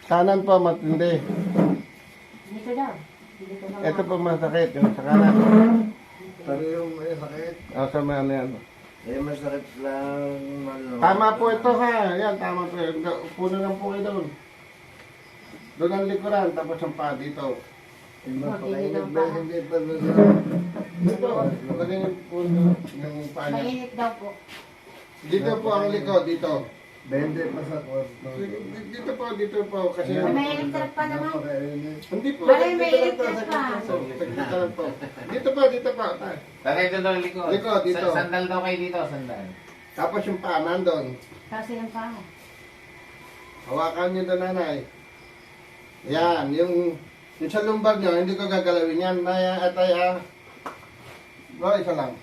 Kanan po matindi. Dito daw. Dito daw. Ito po masakit, yung sa kanan. Pero yung may sakit, Sa mga ano yan. masakit lang. Tama po ito ha. Yan, tama po. Puno lang po kayo doon. Doon ang likuran, tapos ang paa dito. Yung mapakainit ba, hindi pa doon Dito, lagyan yung puno, yung paa niya. Mainit daw po. Dito po ang likod, dito. Bende pa sa kwarto. Dito po, kasi... May electric pa naman. Napakainit. Hindi po. Malay, may dito lang electric po, pa. dito lang po. Dito po, dito po. Tagay doon daw likod. Likod, dito. Sandal daw kayo dito, sandal. Tapos yung paa nandun. Kasi yung paa. Hawakan niyo doon, nanay. Yan, yung sa lumbar niyo, hindi ko gagalawin yan. Naya, atay ha. Isa lang.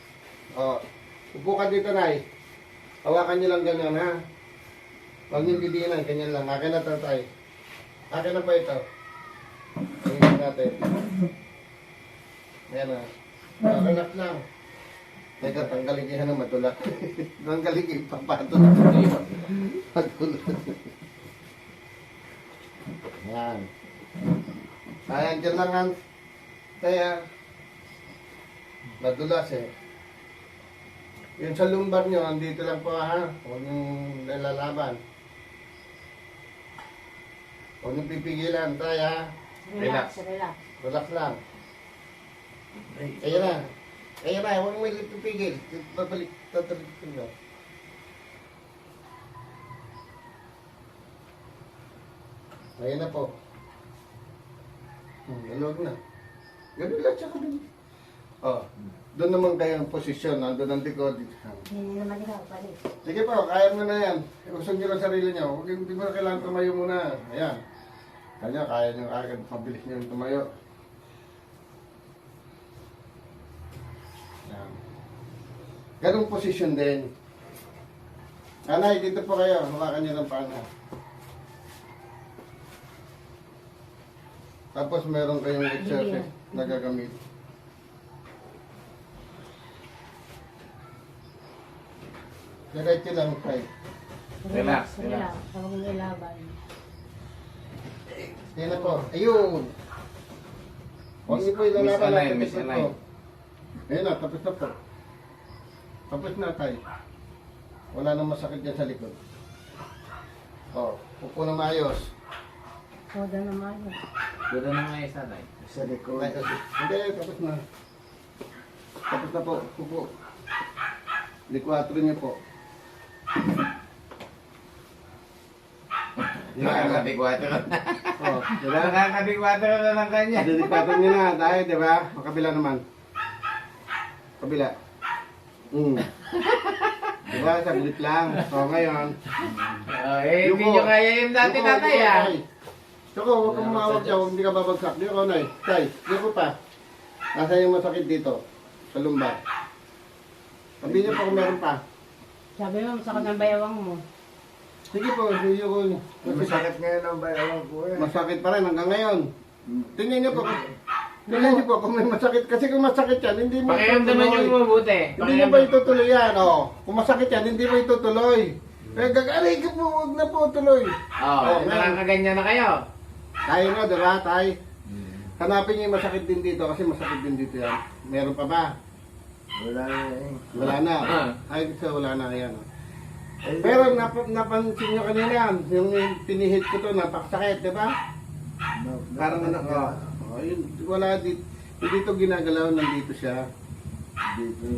Upo ka dito, nay. Hawakan niyo lang ganyan, ha. Huwag niyo didiinan, ganyan lang. Akin na tatay. Akin na pa ito. Tingnan natin. Ayan na. Relax lang. Teka, tanggalin kayo ng matulak. Tanggalin kayo papato. Matulak. Ayan. Ayan, dyan lang ang kaya nadulas eh. Yung sa lumbar nyo, andito lang po ha. Huwag yung nilalaban. Huwag yung pipigilan. Tayo ha. Relax, relax. Relax lang. Kaya na. Kaya na. Huwag mo pipigil. Babalik. Tatalik ko na. Kaya na po. Dalawag na. Ganun lang siya kami. Doon naman kayo ang posisyon. Nandun ang likod. Hindi naman ikaw, palit. Sige po, kaya mo na yan. Usog nyo lang sarili nyo. Huwag hindi mo na kailangan tumayo muna. Ayan. Kanya, kaya nyo agad. Mabilis nyo tumayo. Ayan. Ganong posisyon din. Anay, dito po kayo. Hawakan nyo ng pana. Tapos meron kayong exercise na gagamit. Diretso lang kayo. Relax, Relax. Huwag mong ilaban. Yan na po. Ayun. Huwag niyo po ilalaban Miss Alay, natin Miss ito Alay. po. Ayun na, tapos na po. Tapos na tayo. Wala nang masakit dyan sa likod. Upo na maayos. Huwag naman. Doon na nga isa tayo. Sa likod. Hindi, tapos na. Tapos na po. Upo. Likwatro niyo po. Nakakabigwato ka na. Diba? Nakakabigwato ka na ng kanya. Likwatro niyo na tayo, diba? Makabila naman. Kabila. Diba? Saglit lang. Ngayon. Hindi nyo kaya yung dati tatay ah. Tsaka huwag kang mawag siya, huwag hindi ka babagsak. Di ako, Nay. Tay, di ko pa. Nasa yung masakit dito. Sa lumbar. Sabi niyo pa kung meron pa. Sabi mo, masakit ang bayawang mo. Sige po, sige ko. Masakit ngayon ang bayawang po eh. Masakit pa rin hanggang ngayon. Tingnan niyo po. Tingnan niyo po kung may masakit. Kasi kung masakit yan, hindi mo Pakiramdaman nyo mabuti. Hindi mo ba itutuloy yan? Kung masakit yan, hindi mo itutuloy. Kaya gagaling ka po, huwag na po tuloy. Nakakaganyan na kayo. Tayo na, diba? Tayo. Hanapin niyo yung masakit din dito kasi masakit din dito yan. Meron pa ba? Wala na eh. Wala na. Ay, so wala na yan. Pero napansin nyo kanina yan, yung pinihit ko to, napakasakit, di ba? Parang wala dito. Hindi ito ginagalaw, nandito siya.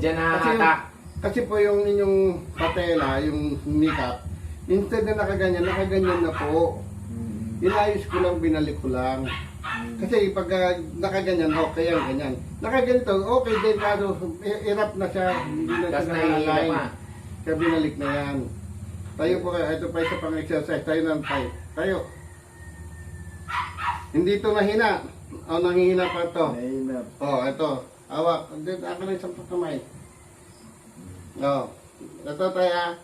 Diyan nakakatak. Kasi po yung inyong patela, yung makeup, instead na nakaganyan na po. Inayos ko lang, binalik ko lang. Kasi pag nakaganyan, okay yan, ganyan. Nakaganito, okay din, pero hirap na siya. Hindi na Tapos siya nahihila nakaline. pa. Kaya binalik na yan. Tayo po kayo, ito pa isa pang exercise. Tayo ng tayo. Tayo. Hindi ito mahina. Nanghihina pa ito. Nainap. Ito. Awak. Ako na isang kamay. Ito tayo.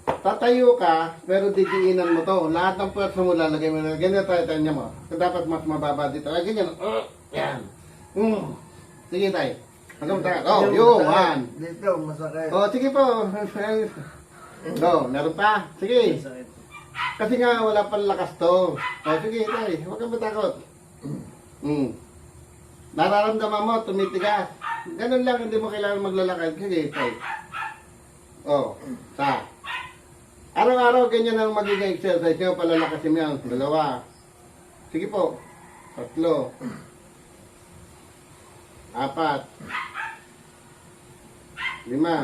Tatayo ka, pero didiinan mo to. Lahat ng puwet mo lalagay mo na. Ganyan tayo mo. Dapat mas mababa dito. Ganyan. Yan. Sige tayo. Hanggang tayo. Yun. Dito, masakit. Sige po. Meron pa. Sige. Masakit. Kasi nga, wala pang lakas to. O, sige, tay, huwag kang matakot. Nararamdaman mo, tumitigas. Ganun lang, hindi mo kailangan maglalakad. Sige, tay. O, sa. Araw-araw, ganyan ang magiging exercise nyo. Palalakasin mo yan. 2. Sige po. 3. 4. 5. 6.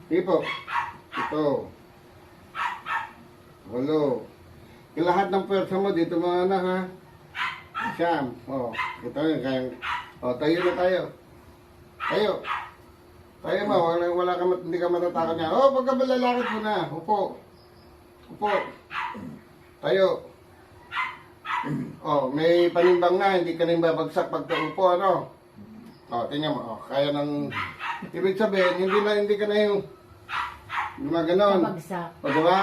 Sige po. 7. 8. Yung lahat ng pwersa mo, dito mga anak ha. Siyam. O, ito yun. Kaya, o, tayo na tayo. Tayo. Tayo mo, wala ka, hindi ka matatakot niya. O, pagka malalakad mo na. Upo. Upo. Tayo. O, may panimbang na, hindi ka rin babagsak pagka upo, ano? O, tingnan mo. O, kaya ng, ibig sabihin, hindi ka na yung gumaganon. Kabagsak. O, diba?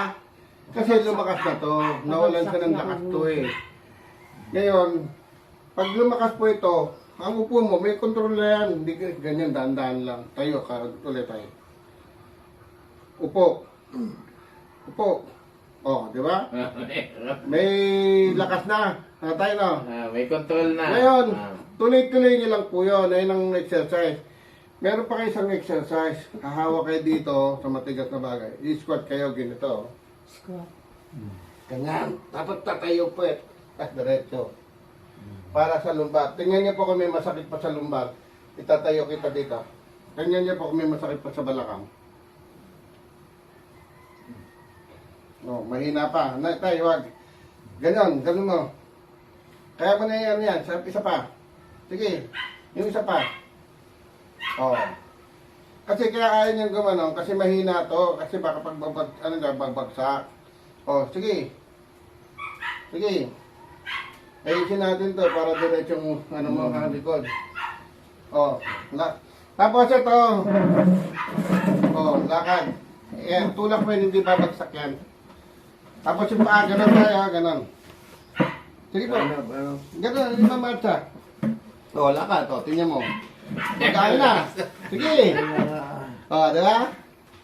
Kasi lumakas na to. Nawalan ka ng lakas to eh. Ngayon, pag lumakas po ito, ang upo mo, may kontrol na yan. Hindi ka ganyan, daan-daan lang. Tayo ka, ulit tayo. Upo. Upo. O, di ba? May lakas na. Tayo na. May control na. Ngayon, tuloy-tuloy niyo lang po yun. Ayun ang exercise. Meron pa kayo isang exercise. Hahawak kayo dito sa matigas na bagay. I-squat kayo ganito. Squat. Ganyan. Dapat tatayo po eh. Diretso. Para sa lumbar. Tingnan niyo po kung may masakit pa sa lumbar. Itatayo kita dito. Tingnan niyo po kung may masakit pa sa balakang. No, mahina pa. Tayo, wag. Ganon, ganon mo. Kaya mo na yan. Isa pa. Sige. Yung isa pa. Oh. Kasi kaya ayaw niyang gumanong kasi mahina to. Kasi baka pagbabagsak. Oh, sige. Sige. Ayusin natin to para diretsong mo likod. Oh, tapos ito. Oh, lakad. Yan, tulak mo yun, hindi babagsak yan. Tapos yung paa, gano'n tayo, gano'n. Sige po. Gano'n, hindi mamarcha. Oh, lakad. Oh, tingnan mo. Magkaan na. Sige. Oh, diba?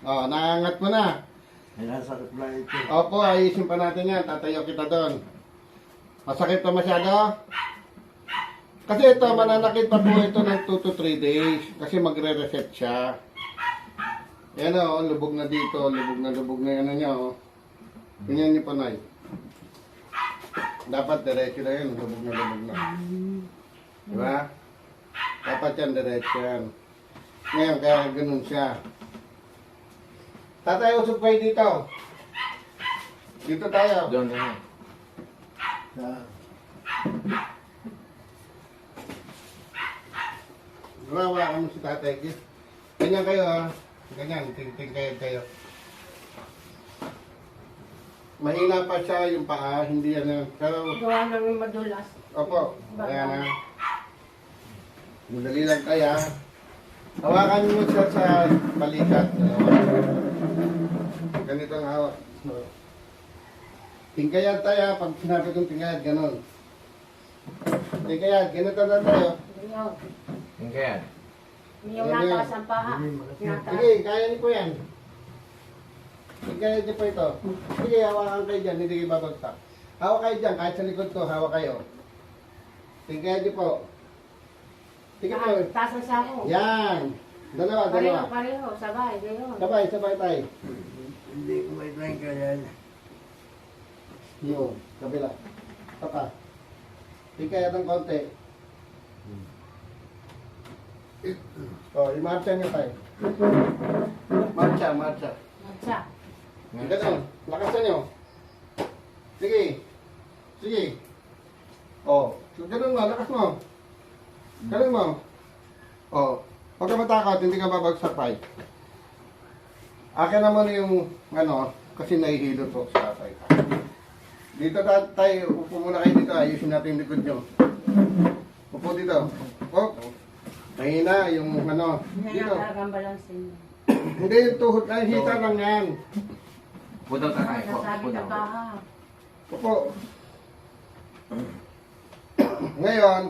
Oh, naangat mo na. Ay, nasakit na ito. Opo, ayusin pa natin yan. Tatayo kita doon. Masakit pa masyado? Kasi ito, mananakit pa po ito ng 2 to 3 days. Kasi magre-reset siya. Yan o, lubog na dito. Lubog na yan niya o. Ganyan niyo pa na. Dapat diretso na yun. Lubog na. Diba? Dapat yan, diretso yan. Ngayon, kaya ganun siya. Tatay, usap kayo dito. Dito tayo. Doon na. Wala kami si tatay. Ganyan kayo ha. Ganyan, ting kayo. Mahina pa siya yung paa, hindi yan. Pero, Gawa namin madulas. opo, kaya na. Madali lang kaya. Hawakan mo siya sa balikat. Ganito ang hawak. Tingkayad tayo, pag sinabi kong tingkayad, ganon. Tingkayad, ganito na tayo. Yung, Yung kaya. yung nataas ang paa. Nataas. Sige, kaya niyo po yan. Tingkayad niyo po ito. Sige, hawakan kayo dyan, hindi kayo babagsak. Hawak kayo dyan, kahit sa likod ko, hawak kayo. Tingkayad niyo po. Sige po. Taas ang sako. Yan. Dalawa. Pareho, sabay, gayon. Sabay tayo. Hindi ko may try kaya. Yun, kabila. Papa. Tingkayad ng konti. Oh, i-marcha niyo tayo. Marcha. Magsa. Ganun, lakasan niyo. Sige. Oh, ganun mo, lakas mo. Ganun mo. Oh, huwag ka matakot, hindi ka babagsak tayo. Akin naman yung, kasi nahihilo to sa tatay. Dito tayo, upo muna kayo dito, ayusin natin yung likod nyo. Upo dito. Oh, mahina yung Hindi dito. na talagang balansin. Hindi yung tuhod, ay hita lang yan. Pudaw tatay po. Nasabi na pa ha. Upo. Ngayon,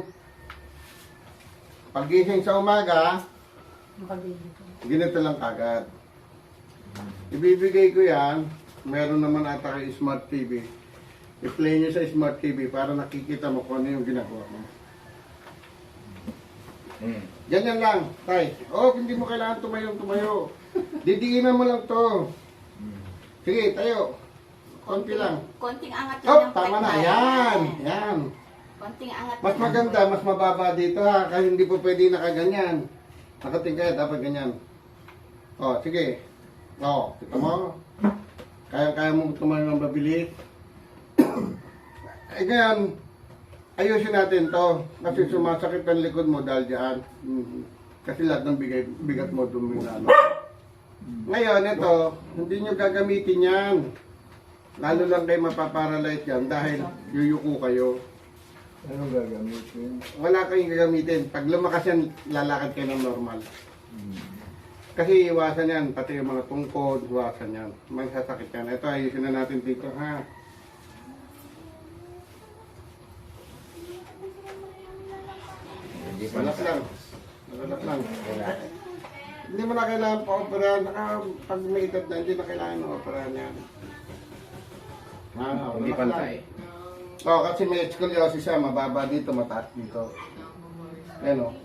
pagising sa umaga, Makabili ko. ganito lang kagad. Ibibigay ko yan. Meron naman ata kay Smart TV. I-play nyo sa Smart TV para nakikita mo kung ano yung ginagawa mo. Ganyan lang, tay. Oh, hindi mo kailangan tumayo. Didiinan mo lang to. Sige, tayo. Konti lang. Konting angat lang Oh, ng tama na. pagkain. Yan. Yan. Konting angat Mas lang. maganda, mas mababa dito ha. Kasi hindi po pwede nakaganyan. Nakatingkay, dapat ganyan. Oh, sige. Oh, kita mo. Kaya mo tumayo ng mabilis. Eh ngayon, ayusin natin to. Kasi sumasakit ang likod mo dahil dyan. Kasi lahat ng bigat mo dumingano. Ngayon, ito, hindi nyo gagamitin yan. Lalo lang kayo mapaparalyze yan dahil yuyuko kayo. Anong gagamitin? Wala kayong gagamitin. Pag lumakas yan, lalakad kayo ng normal. Kasi iwasan yan, pati yung mga tungkod, iwasan yan. Magsasakit yan. Ito, ayusin na natin dito, ha? Hindi pa Relax lang. Relax lang. Hindi mo na kailangan pa-operahan. Pag may edad na, hindi na kailangan na-operahan yan. Hindi relax pantay. lang. Oo, kasi may scoliosis siya, mababa dito, mataas dito. Ayan o.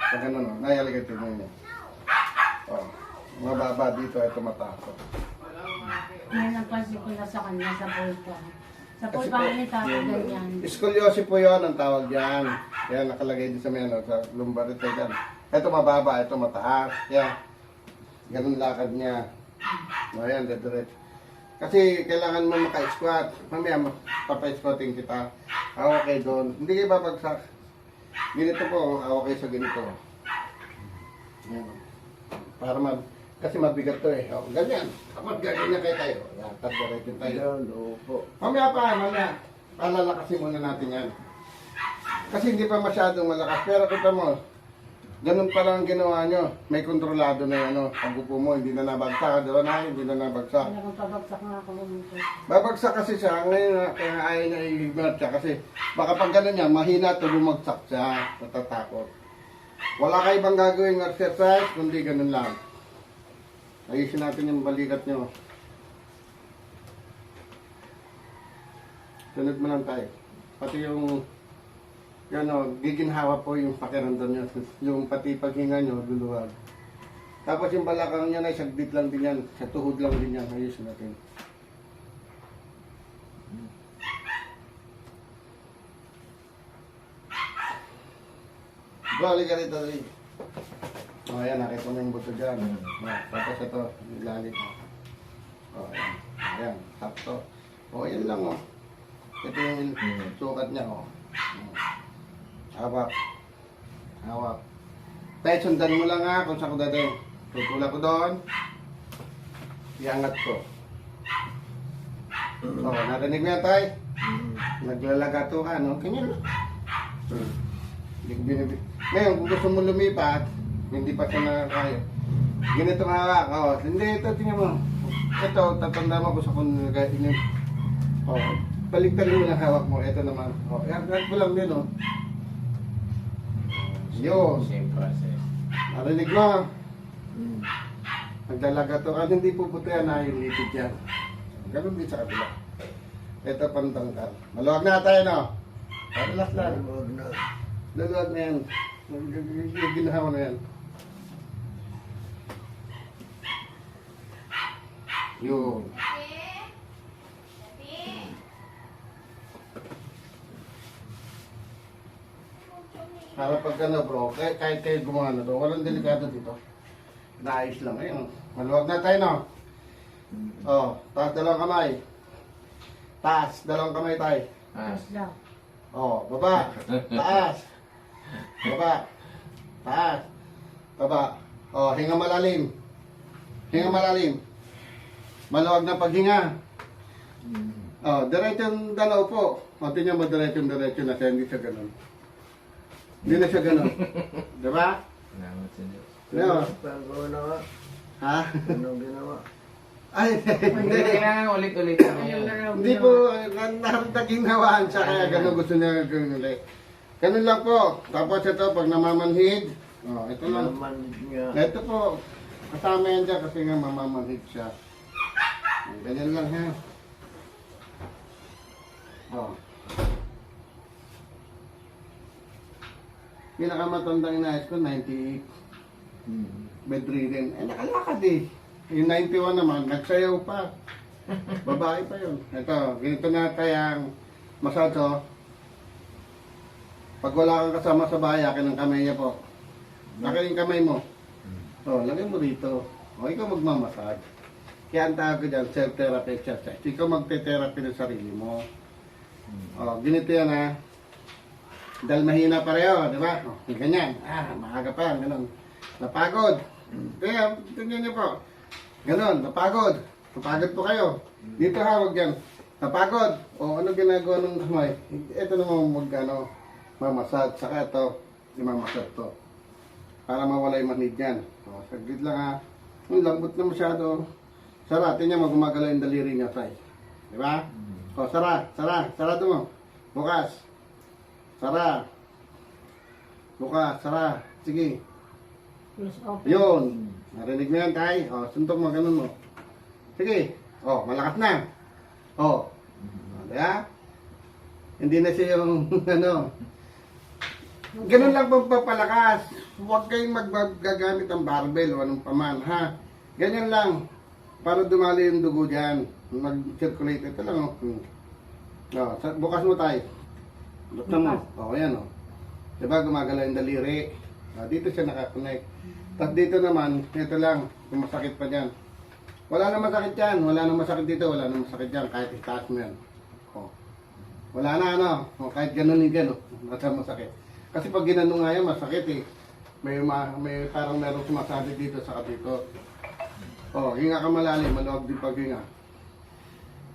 Pag ano no, nayaligat mo niya. Oo, mababa dito, ito mataas. Yan ang pansin ko na sa kanya sa pulpa. Sa Kasi pulpa po, kanya ganyan. Scoliosis po yun ang tawag dyan. Yan, nakalagay din sa may ano, sa lumbar ito dyan. Ito mababa, ito mataas. Yan. Ganun lakad niya. O yan, dediretso. Kasi kailangan mo maka-squat. Mamaya, papa-squatting kita. Hawak kayo doon. Hindi kayo babagsak. Ganito po, hawak kayo sa ganito. Yan. Para kasi mabigat to eh. O, ganyan. Kapag gaganyan kayo tayo. Yan, tagdiretso tayo. Yan, opo. Mamaya. Palalakasin muna natin yan. Kasi hindi pa masyadong malakas. Pero kita mo, ganun pa lang ang ginawa nyo. May kontrolado na yan. Ano, pag-upo mo, hindi na nabagsak. Doon na, hindi na nabagsak. Talagang pabagsak nga ako lumito. Babagsak kasi siya. Ngayon, kaya ayaw niya i-ignore siya. Kasi baka pag gano'n niya, mahina ito bumagsak siya. Natatakot. Wala kayo bang gagawin exercise, kundi ganun lang. Ayusin natin yung balikat nyo. Sunod mo lang tayo. Pati yung giginhawa po yung pakiramdam nyo. Yung pati paghinga nyo, luluwag. Tapos yung balakang nyo na saglit lang din yan. Sa tuhod lang din yan. Ayusin natin. Bali ka rito rin. O ayan, nakita mo yung buto dyan. Tapos ito, ilalim. O ayan. Ayan, sakto. O ayan lang o. Ito yung sukat niya o. Hawak. Hawak. Tayo, sundan mo lang ha kung saan ko dating. Tutulak ko doon. Iangat ko. O, narinig mo yan tayo? Naglalagato ka, no? Ganyan lang. Hindi ko binibig. Ngayon, kung gusto mo lumipat, hindi pa siya nakakaya. Ganito ang hawak. O, hindi, ito, tingnan mo. Ito, tatanda mo ko sa kung nagkain yun. O, baliktarin mo lang hawak mo. Ito naman. O, yan ko lang din, o. Yun. Same process. Narinig mo. Nagdalaga to. At hindi puputi yan na yung lipid yan. Ganun din sa kabila. Ito pantangkal. Maluwag na tayo, no? Relax lang. Huwag na. Laluwag na yan. Ginahawa na yan. Yun. Para pag ano bro, kahit kayo gumawa na bro, walang delikado dito. Naayos lang. Ayun. Maluwag na tayo, no? Oh, taas dalawang kamay. Taas, dalawang kamay tayo. Ah. Tapos daw. Oh, baba. Taas. Baba. Taas. Baba. Oh, hinga malalim. Hinga malalim. Maluwag na paghinga. Oh, diretsong dalaw po. O, tingnan mo diretso na siya, hindi siya ganun. Hindi na siya ganun. Diba? Salamat sa Diyos. No. Paano ginawa? Ha? Anong ginawa? Ay, Hindi hindi. kailangan ulit-ulitin na yun. Hindi po, nagtaginawaan siya, kaya ganun gusto niya ganun ulit. Ganun lang po. Tapos ito, pag namamanhid, oh, ito lang. Naman niya. Ito po, Kasama yan dyan kasi nga mamamanhid siya. Ganyan lang ha. Oh. Pinakamatandang inayos ko, 98. Bedridden. Nakalakad eh. Yung 91 naman, nagsayaw pa. Babae pa yun. Ito, ganito na kayang massage oh. Pag wala kang kasama sa bahay, akin ang kamay niya po. Akin yung kamay mo. O, lagay mo dito. O, ikaw magmamassage. Kaya ang tawag ko dyan, self-therapy exercise. Ikaw magte-therapy ng sarili mo. O, ganito yan ha. Dahil mahina pareho, di ba? O, ganyan. Maaga pa, ganun. Napagod. Kaya, tingnan niyo po. Ganun, napagod. Napagod po kayo. Dito ha, wag yan. Napagod. O, ano ginagawa ng kamay? Ito naman mag-ano, mamasad. Saka ito, imamasad to. Para mawala yung manhid yan. O, saglit lang ha. Yung lambot na masyado. Sara, tingnan mo gumagalaw yung daliri niya, tay. Di ba? O, sara, sara. Sarado mo. Bukas. Sara. Bukas, sara. Sige. Close open. Yun. Narinig mo yan, tay? O, suntok mo, ganun mo. Sige. O, malakas na. O. Diba? Hindi na siya yung, ano. Ganun lang pong papalakas. Huwag kayong magagamit ng barbell o anong paman, ha? Ganyan lang. Para dumali yung dugo dyan. Mag-circulate. Ito lang, o. O, bukas mo, tay. Buksan mo. O, ayan, o. Diba, gumagalaw yung daliri. O, dito siya nakakonect. Tapos dito naman, ito lang, kung masakit pa dyan. Wala na masakit yan, wala na masakit dito, wala na masakit dyan, kahit itaas mo yan. O. Wala na ano, o, kahit ganun yung gano'n, nasa masakit. Kasi pag ginano nga yan, masakit eh. May parang meron sumasabi dito sa dito. O, hinga ka malalim, maluwag din paghinga.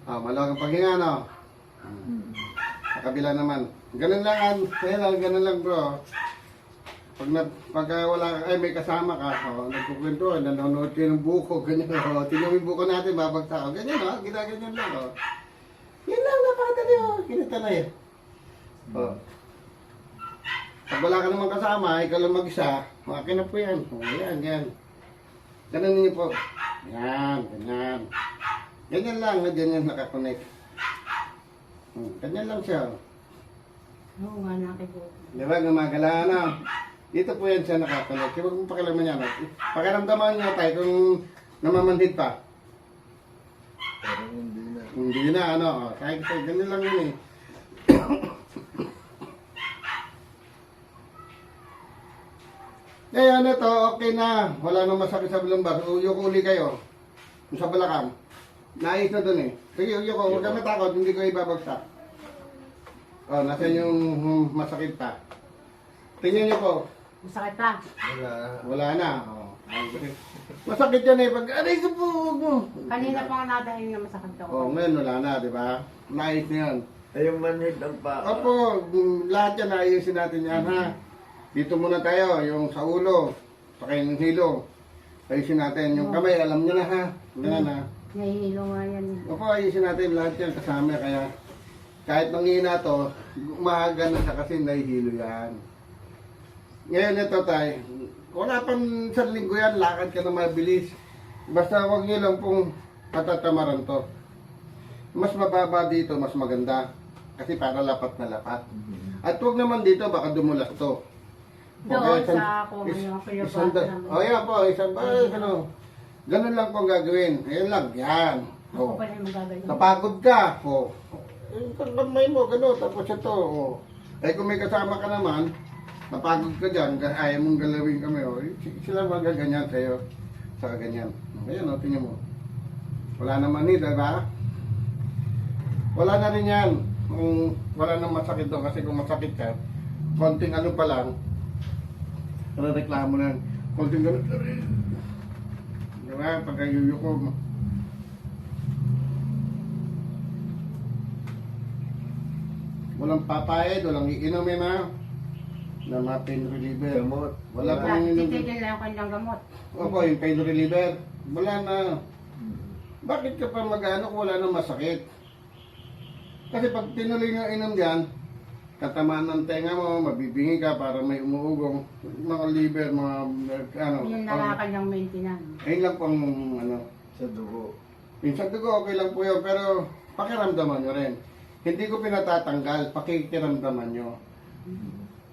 O, maluwag ang paghinga, no? Sa kabila naman. Ganun lang, ganun lang bro. Pag wala ay may kasama ka, nagkukwento, nanonood kayo ng buko, ganyan, tingnan mo yung buko natin, babagsak, ganyan, ginaganyan lang, Yan lang, napakadali, kinita na yan. Pag wala ka naman kasama, ikaw lang mag-isa, akin na po yan, yan. Ganun niyo po. Yan, ganyan. Ganyan lang, ganyan nakakonect. Ganyan lang siya. Oo nga, nakibuti. Di ba, gumagala na. Dito po yan siya nakakonect. Huwag mong pakialaman yan. Pakiramdaman niya tayo kung namamanhid pa. Parang hindi na. Hindi na, ano. Kahit ganyan lang yun eh. Ngayon ito, okay na. Wala nang masakit sa lumbar. Uyok uli kayo. Yung sa balakang. Naayos na dun eh. Sige, uyok ko. Huwag ka matakot. Hindi ko ibabagsak. O, nasa yung masakit pa. Tingnan niyo po. Masakit pa. Wala. Wala na. O. Masakit yan eh. Pag, aray ko po. Kanina pa nga nadahin nga masakit ako. O, ngayon wala na, di ba? Naayos na yan. Ay, yung manhid ng paa. Opo, lahat yan naayusin natin yan ha. Dito muna tayo, yung sa ulo, saka yung hilo. Ayusin natin. Yung kamay, alam nyo na ha. Ganyan ha. Nahihilo nga yan. Opo, ayusin natin lahat yan kasama. Kaya kahit nanghina to, umaga na siya kasi nahihilo yan. Ngayon ito tayo, wala pang isang linggo yan, lakad ka na mabilis. Basta huwag nyo lang pong patatamaran to. Mas mababa dito, mas maganda. Kasi para lapat na lapat. At huwag naman dito, baka dumulas to. Doon sa ako, yung isang yan po, ganun lang pong gagawin. Ayan lang, yan. Ako pala yung magaganyan. Napagod ka. Yung kamay mo, gano'n, tapos ito. Eh kung may kasama ka naman, napagod ka dyan, ayaw mong galawin kami. Sila magaganyan sa'yo. Saka ganyan. Ayan, tingnan mo. Wala naman eh, diba? Wala na rin yan. Wala nang masakit doon kasi kung masakit ka, konting ano pa lang, reklamo na, konting gano'n. Diba? Pagkayuyo ko. Walang papayad, walang iinumin na mga pain reliever. Gamot. Wala Wala, pang iinumin. titigil lang yung kanyang gamot. Opo, yung pain reliever. Wala na. Bakit ka pa mag-ano kung wala nang masakit? Kasi pag tinuloy ng inom dyan, tatamaan ng tenga mo, mabibingi ka para may umuugong. Mga liver, mga ano. Yun na kanyang maintenance. Ayun lang pang ano. Sa dugo. Minsan dugo, okay lang po yun, pero pakiramdaman nyo rin. Hindi ko pinatatanggal, pakikiramdaman nyo.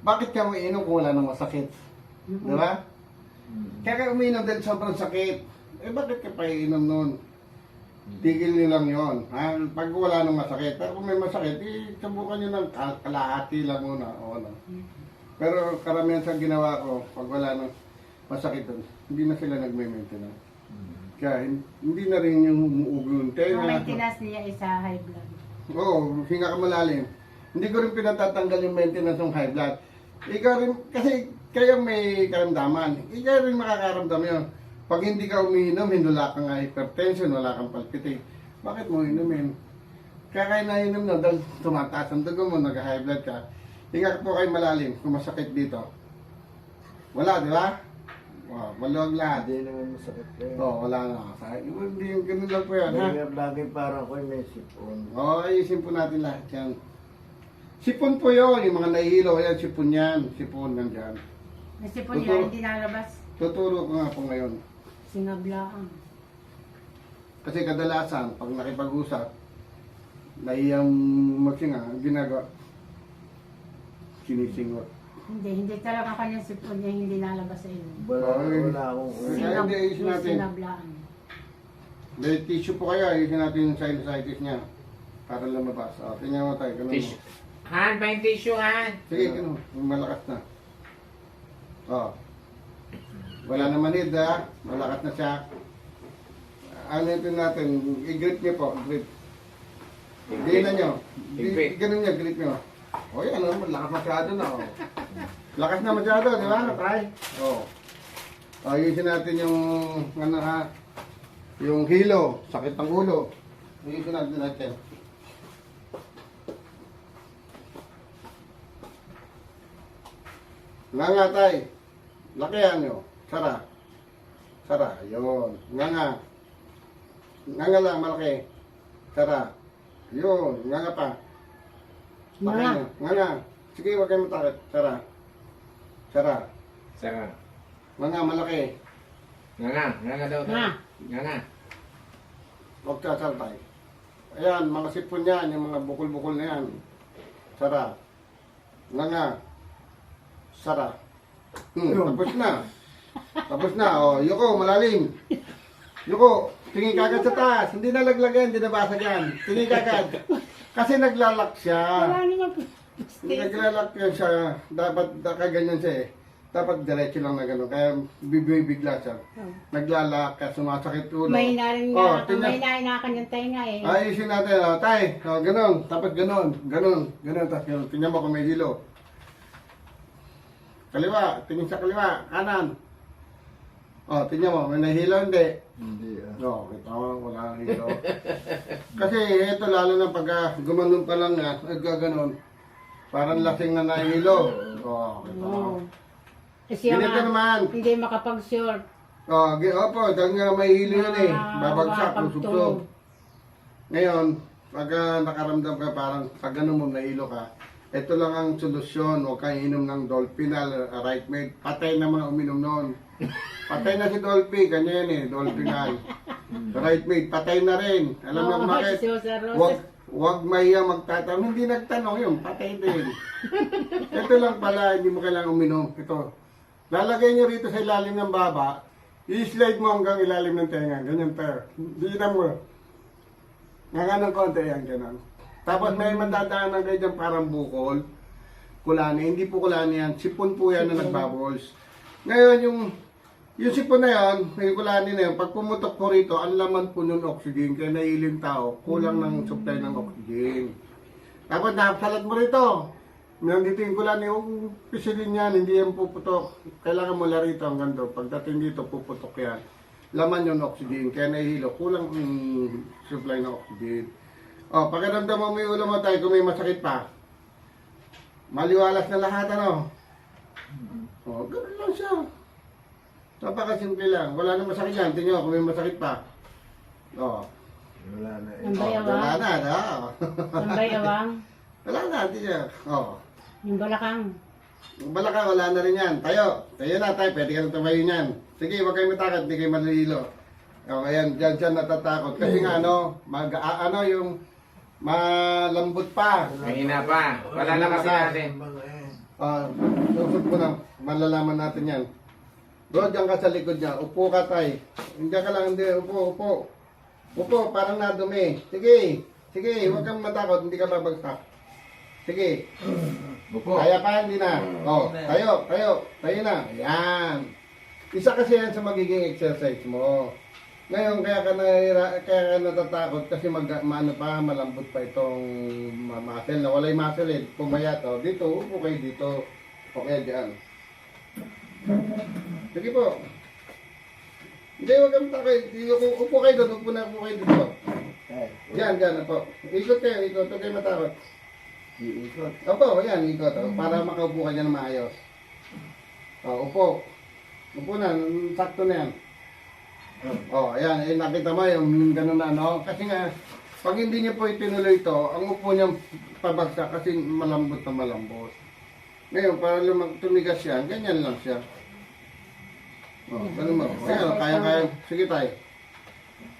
Bakit ka umiinom kung wala nang masakit? Di ba? Kaya ka umiinom dahil sobrang sakit. Eh bakit ka pa iinom nun? Tigil nyo lang yun. Ha? Pag wala nang masakit. Pero kung may masakit, subukan nyo ng kalahati lang muna. O, ano. Pero karamihan sa ginawa ko, pag wala nang masakit dun, hindi na sila nagme-maintenance. Kaya hindi na rin yung umuugo yung Yung tenga. maintenance niya is high blood. Oo, hinga ka malalim. Hindi ko rin pinatatanggal yung maintenance ng high blood. Ikaw rin, kasi kayo may karamdaman. Ikaw rin makakaramdam yun. Pag hindi ka umiinom, wala kang hypertension, wala kang palpitate. Bakit mo inumin? Kaya kayo nainom na dahil tumataas ang dugo mo, nag-high blood ka. Hinga po kayo malalim kung masakit dito. Wala, di ba? Wow, maluwag lahat. Hindi naman masakit kayo. Oo, wala na. Hindi yung ganun lang po yan, ha? Lagi parang ko may sipon. Oo, ayusin po natin lahat yan. Sipon po yun, yung mga nahihilo, yan, sipon yan. Sipon nandyan. Kasi po niya hindi nalabas. Tuturo ko nga po ngayon. Sinablaan. Kasi kadalasan, pag nakipag-usap, nahiyang magsinga, ang ginagawa, sinisingot. Hindi talaga kanyang sipon niya hindi nalabas sa iyo. Wala akong Kaya hindi, ayusin natin. Sinablaan. May tissue po kayo, ayusin natin yung sinusitis niya. Para lumabas. O, tingnan mo tayo, ganun mo. Tissue. Han, pa yung tissue, Han. Sige, ganun. Malakas na. O. Wala naman hid, ha? Malakas na siya. Ano ito natin? I-grip niyo po, grip. Dinan nyo. I-grip. Ganun niya, grip niyo. O yan, lakas masyado na. O. Lakas na masyado, di ba? Try. O. Ayusin natin yung, ano ha, yung hilo, sakit ng ulo. Ayusin natin. Nangatay. Lakihan nyo. Sara. Sara. Yun. Nganga. Nganga lang, malaki. Sara. Yun. Nganga pa. Nga. Nganga. Sige, huwag kayo matakit. Sara. Sara. Saka. Nganga, malaki. Nga daw. Nga. Nga. Huwag sasartay. Ayan, mga sipon yan. Yung mga bukol-bukol na yan. Sara. Nganga. Sara. Tapos na. Tapos na. O, yuko, malalim. Yuko, tingin kagad sa taas. Hindi nalaglagan, hindi nabasag yan. Tingin kagad. Kasi naglalak siya. Wala naman po. Naglalak yan siya. Dapat nakaganyan siya eh. Dapat diretso lang na gano'n. Kaya bibigla siya. Naglalak, kaya sumasakit ulo. May narin Oh, nga. tingnan. May narin na kanyang tenga eh. Ayusin natin. O, tay. O, gano'n. Dapat gano'n. Gano'n. Gano'n. Tapos gano'n. Tingnan mo kung may hilo. Kaliwa. Tingin sa kaliwa. Kanan. O, tingnan mo. May nahilo hindi. Hindi ah. No, kita mo, wala nang hilo. Kasi ito lalo na pag gumanon pa lang nga, nagkaganon. Parang lasing na nahilo. O, kita mo. Oo. Kasi yung Ganito naman. hindi makapag-short. Opo, dahil nga may hilo yan eh. Babagsak, Makapagtulog. lusubsob. Ngayon, pag nakaramdam ka parang pag ganun mo nahilo ka, ito lang ang solusyon. Huwag kang inom ng Dolphinal, right mate. Patay na mga uminom noon. Patay na si Dolphy, ganyan eh, Dolphinal. Right mate, patay na rin. Alam mo Oo, bakit? si Jose Roses. Huwag mahiya magtatanong. Hindi nagtanong yun, patay din. Ito lang pala, hindi mo kailangang uminom. Ito. Lalagay nyo rito sa ilalim ng baba, i-slide mo hanggang ilalim ng tenga. Ganyan tayo. Diinan mo. Nga ng konti yan, ganun. Tapos may mandadaanan kayo dyan parang bukol. Kulani. Hindi po kulani yan. Sipon po yan na nagbaballs. Ngayon, yung sipon na yan, may kulani na yan, pag pumutok po rito, ang laman po ng oxygen. Kaya nailing tao, kulang ng supply ng oxygen. Tapos nakasalat mo rito. Nandito yung kulani, huwag pisilin yan, hindi yan puputok. Kailangan mo larito hanggang doon. Pagdating dito, puputok yan. Laman yung oxygen, kaya nahihilo. Kulang yung supply ng oxygen. O, pakiramdam mo may ulo mo tayo kung may masakit pa. Maliwalas na lahat, ano? O, gano'n lang siya. Napakasimple lang. Wala na masakit yan. Tingnan mo kung may masakit pa. O. Wala na eh. Ang O, bayawang. wala na, no? Ang bayawang. Wala na, tingnan. O. Yung balakang. Yung balaka, wala na rin yan. Tayo. Tayo na tayo. Pwede ka na tumayo niyan. Sige, huwag kayong matakot. Hindi kayo malililo. O, ayan. Diyan siya natatakot. Kasi nga yung malambot pa. Mahina pa. Wala na kasi natin. Susot mo na. Malalaman natin yan. Bro, diyan ka sa likod niya. Upo ka, tay. Diyan ka lang. Hindi. Upo. Upo, parang nadumi. Sige. Sige, huwag kang matakot. Hindi ka babagsak. Sige. Buko. Kaya pa, hindi na. O, tayo na. Ayan. Isa kasi yan sa magiging exercise mo. Ngayon, kaya ka natatakot kasi malambot pa itong muscle. Nawala yung muscle eh. Pumayat, o. Dito, upo kayo dito. Okay, dyan. Sige po. Hindi, huwag kang takot. Upo kayo doon, upo kayo dito. Yan po. Ikot kayo, ikot. Huwag kayo matakot. Iikot. Opo, yan, ikot. Para makaupo ka dyan na maayos. Upo. Upo na, sakto na yan. Ayan, nakita mo yung gano'n na, no? Kasi nga, pag hindi niya po itinuloy ito, ang upo niya pabagsak kasi malambot na malambot. Ngayon, para tumigas yan, ganyan lang siya. Ganun mo. Ayan, kaya. Sige tayo.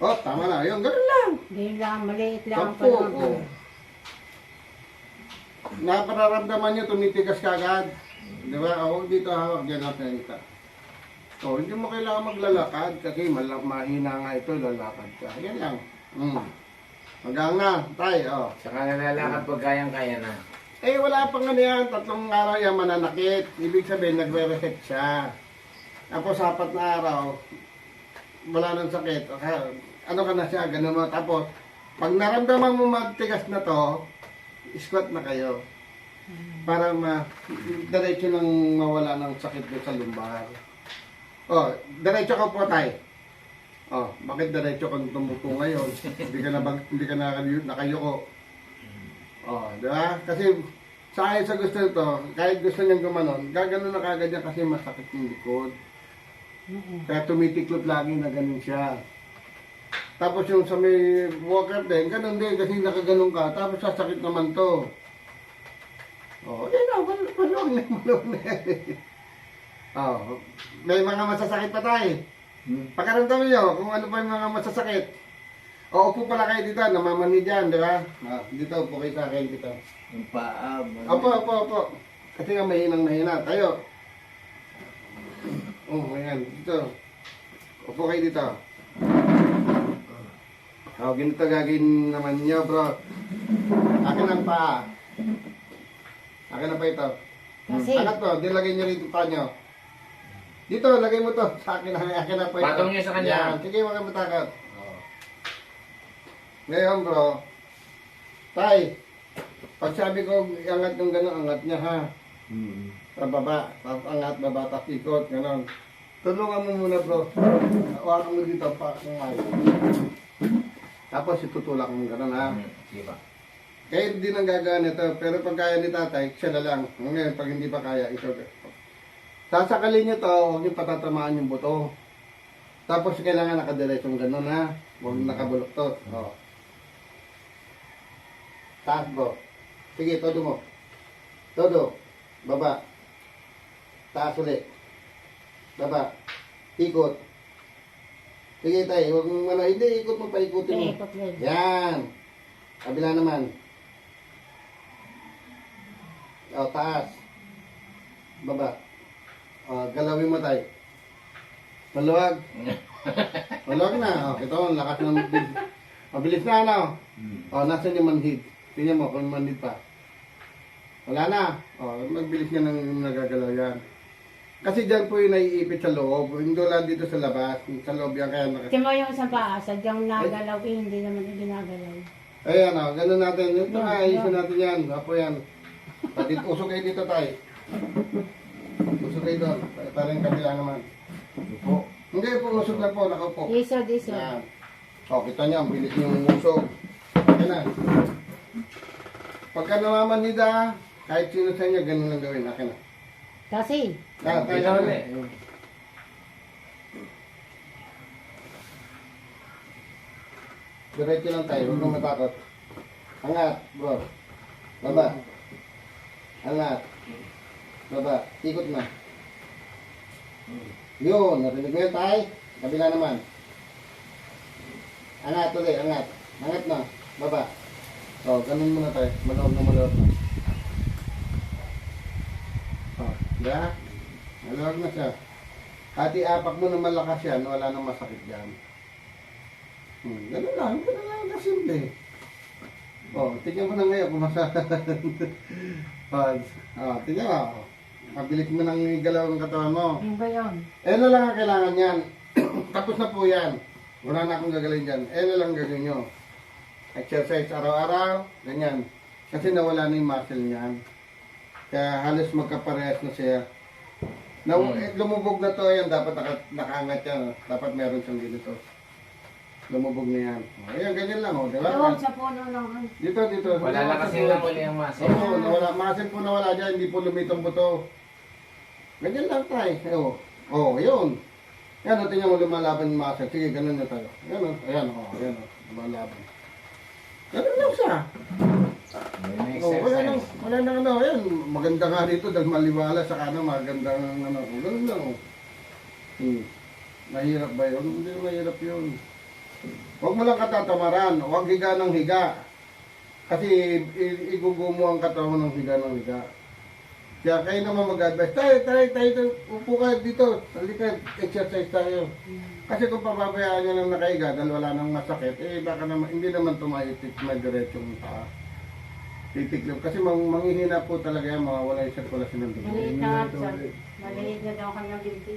Tama na. Ayun, ganun lang. Ganyan lang, maliit lang ang Sampu. panahon. Napararamdaman niyo, tumitigas ka agad. Di ba? Ako dito hawak dyan natin kita. Hindi mo kailangan maglalakad kasi mahina nga ito, lalakad ka. Yan lang. Hanggang na, tayo. Saka nalalakad pag kayang-kaya na. Wala pang ano yan. 3 araw yan mananakit. Ibig sabihin, nagre-reset siya. Tapos 4 na araw, wala nang sakit. Ano ka na siya, ganun mo. Tapos, pag naramdaman mo magtigas na to, squat na kayo. Para diretso nang mawala ng sakit doon sa lumbar. Diretso ka po tayo. Bakit diretso kang tumupo ngayon? Hindi ka nakayuko. Di ba? Kasi sa akin sa gusto nito, kahit gusto niyang gumanon, gaganon na kagad niya kasi masakit yung likod. Kaya tumitiklop lagi na ganun siya. Tapos yung sa may walker din, ganun din kasi nakaganon ka. Tapos sasakit naman to. Maluwag na. May mga masasakit pa tayo. Pakaramdaman niyo kung ano pa yung mga masasakit. Upo pala kayo dito, namamani dyan, di ba? Dito, upo kayo sa akin dito. Yung paa. Opo. Kasi nga mahina. Tayo. Ayan. Dito. Upo kayo dito. Ganito gagawin naman niyo, bro. Akin ang paa. Akin ang pa ito. Kasi, Angat to, dilagay niyo rito pa nyo. Dito, lagay mo to. Sa akin ang pa ito. Patong niyo sa kanya. Yan. Sige, huwag kang matakot. Ngayon, bro. Tay. Pag sabi ko, angat yung gano'n, angat niya ha. Sa baba. Tapos angat, baba, tapos ikot, gano'n. Tulungan mo muna, bro. Hawakan mo dito pa kung ayaw. Tapos itutulak mo gano'n ha. Sige pa. Kaya hindi nang gagawin ito. Pero pag kaya ni tatay, siya na lang. Ngayon, pag hindi pa kaya, ito. Sasakalin niyo to, huwag niyo patatamaan yung buto. Tapos kailangan nakadiretsyong gano'n ha. Huwag nakabulok to. Taas bro. Sige, todo mo. Todo. Baba. Taas ulit. Baba. Ikot. Sige tayo, huwag mong hindi, ikot mo, paikutin mo. ikot lang. Yan. Kabila naman. Taas. Baba. Galawin mo tayo. Maluwag. Maluwag na. Ito, ang lakas ng mabilis na ano. Nasaan yung manhid? Tingnan mo kung manhid pa. Wala na. Magbilis nga nang nagagalaw yan. Kasi dyan po yung naiipit sa loob. Hindi lang dito sa labas. Sa loob yan kaya Tingnan mo yung isang paa, sadyang nagalaw hindi naman yung ginagalaw. Ayan ganun natin. Ito nga, ayusin natin yan. Apo yan. Pati usok kayo dito tayo. Usok kayo doon. Para yung kabila naman. Upo. Hindi po, usok lang po. Nakaupo. Isod. Yan. Kita niyo, ang bilis niyong usok. Yan na. Pagka namamanida, kahit sino sa inyo, ganun lang gawin. Akin na. Kasi, Tayo Ito na. ulit. Diretso lang tayo, huwag kang matakot. Angat, bro. Baba. Angat. Baba. Ikot na. Yun. Narinig mo yun, tay? Kabila naman. Angat ulit. Angat. Angat na. Baba. O, ganun muna tayo. Malawag na malawag na. O, diba? Malawag na siya. Hati apak mo na malakas yan, wala nang masakit yan. Ganun lang kasimple. O, tignan mo na ngayon kung masakit. Tignan mo. Mabilis mo nang igalaw ang katawan mo. Ano ba yun? Ano lang ang kailangan yan. Tapos na po yan. Wala na akong gagalin dyan. Ano lang gagawin nyo. Exercise araw-araw, ganyan. Kasi nawala na yung muscle niyan. Kaya halos magkaparehas na siya. Lumubog na to yan, dapat nakaangat yan. Dapat meron siyang ganito. Lumubog na yan. Ayan, ganyan lang, di ba? Doon sa puno lang. Dito. Wala na kasi lang uli ang muscle. Oo, nawala. Muscle po nawala dyan, hindi po lumitong buto. Ganyan lang tayo. Yun. Yan, tingnan mo lumalaban yung muscle. Sige, ganun na tayo. Ayan, lumalaban. Ganun lang siya. Wala nang ayan. Maganda nga rito dahil maliwala sa kanan, magandang ganun lang. Mahirap ba yun? Hindi mahirap yun. Huwag mo lang katatamaran, huwag higa ng higa. Kasi igugumo ang katawan ng higa ng higa. Kaya kayo naman mag-advise, tayo, upo ka dito, halika, exercise tayo. Kasi kung pababayaan nyo lang nakahiga dahil wala nang masakit, baka naman, hindi naman tumahitik na diretsong paa. Titiklop. Kasi manghihina po talaga yan, mawawala yung sirkulasyon ng dugo. Maliit na nga, maliit na daw kanyang binti.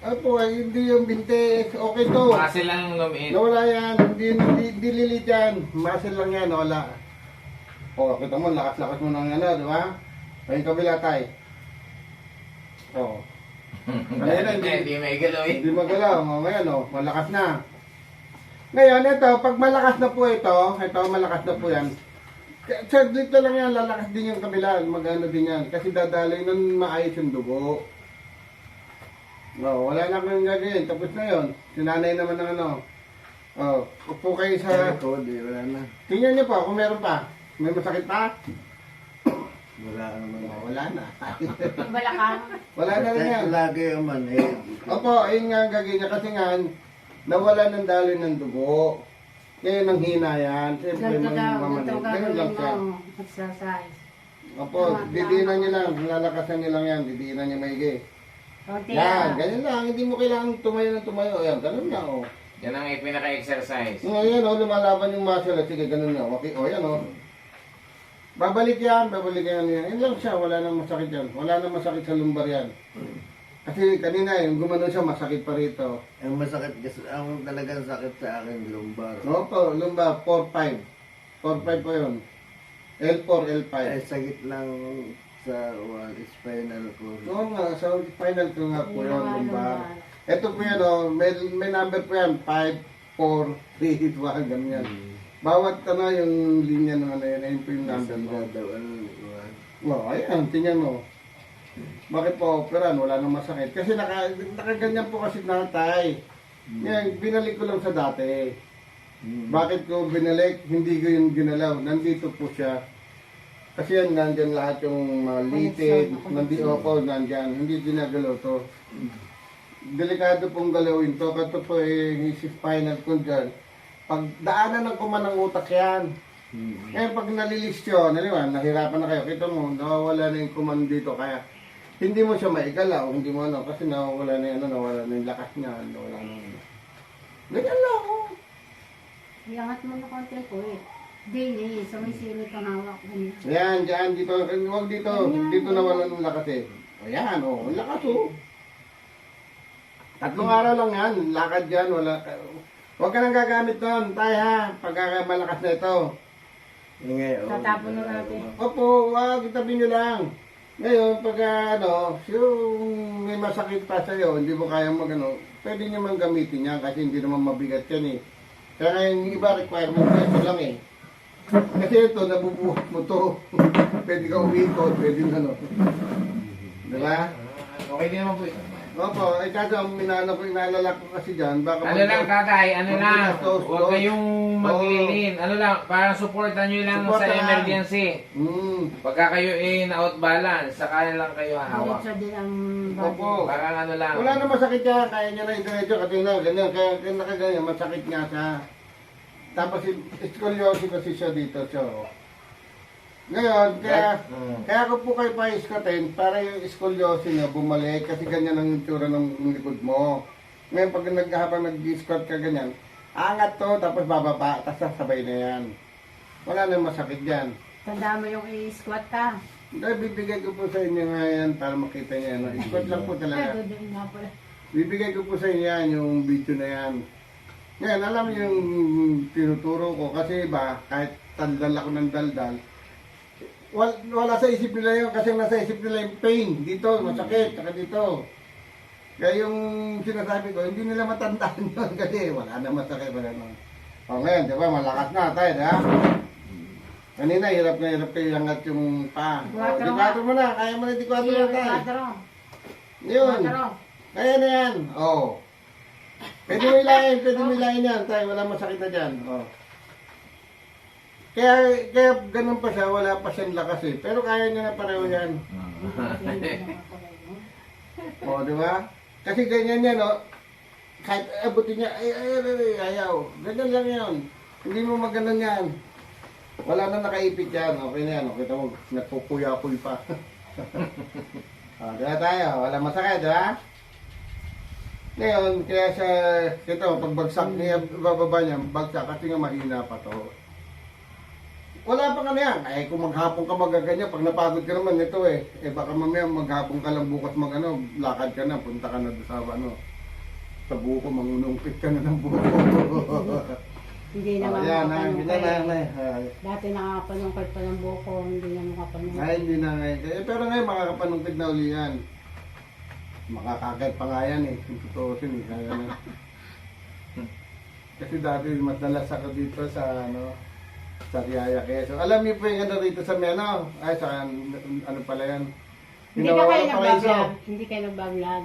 Apo, hindi yung binte. Okay to. Muscle lang lumiit. Nawala yan. Hindi lilit yan. Muscle lang yan. Wala. O, kita mo, lakas-lakas mo ng di ba? Ayun kabila tayo. O. Kanina, Hindi may galaw eh. Hindi magalaw. Ngayon, malakas na. Ngayon, ito, pag malakas na po ito, malakas na po yan. Saglit na lang yan, lalakas din yung kabila. Magano din yan. Kasi dadalay nun maayos yung dugo. Wala na akong gagawin. Tapos na yun. Sinanay naman ng upo kayo sa... Wala na. Tingnan niyo pa kung meron pa. May masakit pa? Wala naman. Wala na. Balakang. Wala na rin yan. Lagi yung manhid. Opo, ayun nga ang gagawin niya. Kasi nga, nawala ng daloy ng dugo. Ngayon ang hina yan. Siyempre, Ganito daw, mamanig. ganito Ganun lang siya. gagawin mo. Exercise. Opo, didiinan niyo lang. Lalakasan niyo lang yan. Didiinan niyo maigi. Konti Yan, lang. ganyan lang. Hindi mo kailangan tumayo ng tumayo. Ayan, ganun lang, o. Yan ang pinaka-exercise. Ngayon, lumalaban yung muscle. Sige, ganun lang. Okay, yan, Babalik yan. Yan lang siya. Wala nang masakit yan. Wala nang masakit sa lumbar yan. Kasi kanina, yung gumano siya, masakit pa rito. Ang masakit kasi, ang talagang sakit sa akin, lumbar. Opo, lumbar, 4-5. 4-5 po yun. L4, L5. Sakit lang sa spinal cord. Oo nga, sa final ko nga po yun, Lumbar. lumbar. Ito po yan, may number po yan, 5, 4, 3, 1, ganyan. Bawat yung linya ng ayun po yung number mo. Ayan, tingnan mo. Bakit po operan? Wala nang masakit. Kasi nakaganyan po kasi natay. Ngayon, binalik ko lang sa dati. Bakit ko binalik? Hindi ko yung ginalaw. Nandito po siya. Kasi yan, nandyan lahat yung mga litid. Nandito po, nandyan. Hindi ginagalaw to. Delikado pong galawin to. Kato po spinal cord dyan. Pag daanan ng kumanang utak yan. Ngayon pag nalilis yun, nahirapan na kayo. Kita mo, nawawala na yung kuman dito. Kaya hindi mo siya maigalaw. Hindi mo kasi nawawala na nawala na yung lakas niya. Nawala na yun. Ganyan lang ako. Iangat mo na konti ko Daily, so may silip ang hawak mo. Ayan, dyan, dito. Huwag dito. Dito nawala ng lakas eh. Ayan, ang lakas Tatlong araw lang yan. Lakad dyan, wala. Huwag ka nang gagamit nun, tayo ha. Pagka malakas na ito. Tatapon na natin. Opo, wag, itabi nyo lang. Ngayon, pagka yung may masakit pa sa'yo, hindi mo kaya pwede nyo man gamitin yan kasi hindi naman mabigat yan eh. Kaya ngayon, yung iba requirement na ito lang eh. Kasi ito, nabubuhat mo to. Pwede ka umikot, pwede Diba? Okay din naman po ito. Opo, eh kaso ang inaalala ko kasi dyan, baka... Ano lang tatay, ano lang, Dos. huwag kayong maglilin. Ano lang, parang supportan nyo lang sa Supportan. emergency. Pagka kayo out balance, saka na lang kayo hahawak. Diretso din ang Opo. body. Parang ano lang. Wala na masakit yan, kaya niya na ito katina, ganyan, kaya nakaganyan, masakit nga siya. Tapos scoliosis kasi siya dito, so. Ngayon, kaya ko po kayo pa-iskatin para yung scoliosis niya bumalik kasi ganyan ang itsura ng likod mo. Ngayon, pag habang nag-squat ka ganyan, angat to, tapos bababa, tapos sasabay na yan. Wala na masakit yan. Tanda mo yung i-squat ka. Dahil bibigay ko po sa inyo nga yan para makita niya. No? Squat lang po Ay, talaga. doon nga pala. Bibigay ko po sa inyo yan, yung video na yan. Ngayon, alam niyo yung tinuturo ko kasi ba, kahit taldal ako ng daldal, wala sa isip nila yun kasi nasa isip nila yung pain dito, masakit, saka dito. Kaya yung sinasabi ko, hindi nila matandaan yun kasi wala na masakit, wala na. O ngayon, di ba, malakas na tayo, di ba? Kanina, hirap na hirap kayo iangat yung pa. O, di mo na, kaya mo na di 4 na tayo. Quatro. Yun, Quatro. kaya na yan. O. Pwede mo ilayin yan, tayo, wala masakit na dyan. O. Kaya ganun pa siya, wala pa siyang lakas eh. Pero kaya niya na pareho yan. O, di ba? Kasi ganyan yan, no? Kahit abutin niya, ayaw. Ganyan lang yan. Hindi mo maganon yan. Wala na nakaipit yan. Okay na yan. Okay, mo, nagpupuya-puy pa. O, di ba tayo? Wala masakit, di ba? Ngayon, kaya siya, ito, pagbagsak niya, bababa niya, bagsak kasi nga mahina pa to. Wala pa kami yan. Ay, kung maghapon ka magaganyan, pag napagod ka naman, ito eh. Eh, baka mamaya maghapon ka lang bukas lakad ka na, punta ka na doon sa sa buko, mangunungkit ka na ng buko. Hindi na Ayan, makapanungkit. Ay, Dati nakapanungkit pa ng buko, hindi na makapanungkit. hindi na ngayon. Eh, pero ngayon, makakapanungkit na uli yan. Makakakit pa nga yan eh. Kung tutusin eh. Kaya na. Kasi dati, madalas ako dito sa sa Riaya Quezon. Alam niyo po yung rito sa Meno? Ay, sa ano pala yan? Hindi ka kayo Ginawa ko pala nag-vlog. Hindi kayo nag-vlog.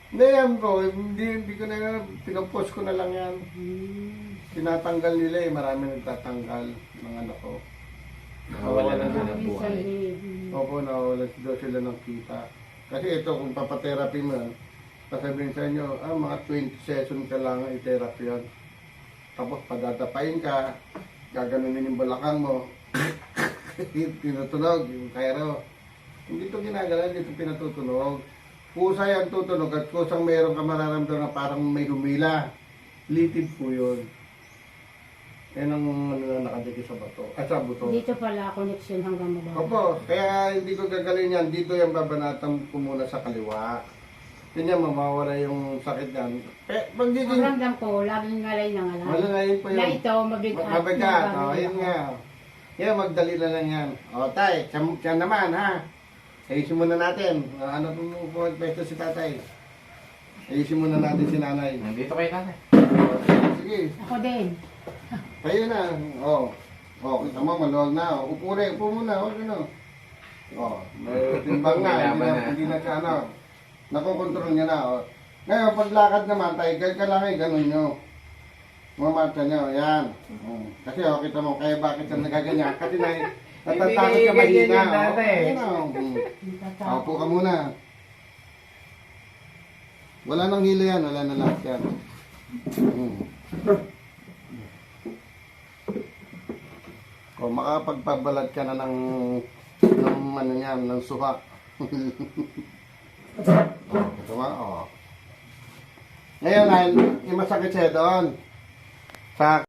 Hindi yan po. Hindi ko na yan. Pinopost ko na lang yan. Tinatanggal nila eh. Marami nagtatanggal ng ano ko. Nawawala na ng buhay. Opo, nawawalan daw sila ng kita. Kasi ito, kung papatherapy mo yan, sasabihin sa inyo, mga 20 session ka lang i-therapy yan. Tapos padadapain ka, gaganunin yung balakang mo, tinutunog yung kairo. Hindi ito ginagala, hindi ito pinatutunog. Pusa yan tutunog at kusang mayroon ka mararamdaman na parang may humila. Litid po yun. Yan ang nakadikit sa bato. At sa buto. Dito pala, connection hanggang mababa. Opo, kaya hindi ko gagalin yan. Dito yung babanatan ko muna sa kaliwa. Yun yan, mawawala yung sakit yan. Ang ramdam ko, laging ngalay na ngalay. Wala nga yun po Na yun. ito, mabigat. Mabigat, yun nga. Yan, magdali na lang yan. O, tay, siya naman, ha? Ayusin muna natin. Ano po pwesto si tatay? Ayusin muna natin si nanay. Nandito kayo tatay. O, sige, Ako din. tayo na. O, kita mo, maluwag na. Upo muna, o, ano. O, may timbang na. Hindi na siya, ano. Nakokontrol niya na, o. Ngayon, paglakad naman, tayo, ka lang eh, ganun nyo. Mamarcha nyo, yan. Kasi, o, kita mo, kaya bakit siya nagaganyan? Kasi natatakot ka mahina, o. Yan, o. Upo ka muna. Wala nang hilo yan, wala na lahat yan. O, makapagpabalat ka na ng ano yan, ng suha. Ito ba? O. Ngayon, yung masakit siya doon. Sa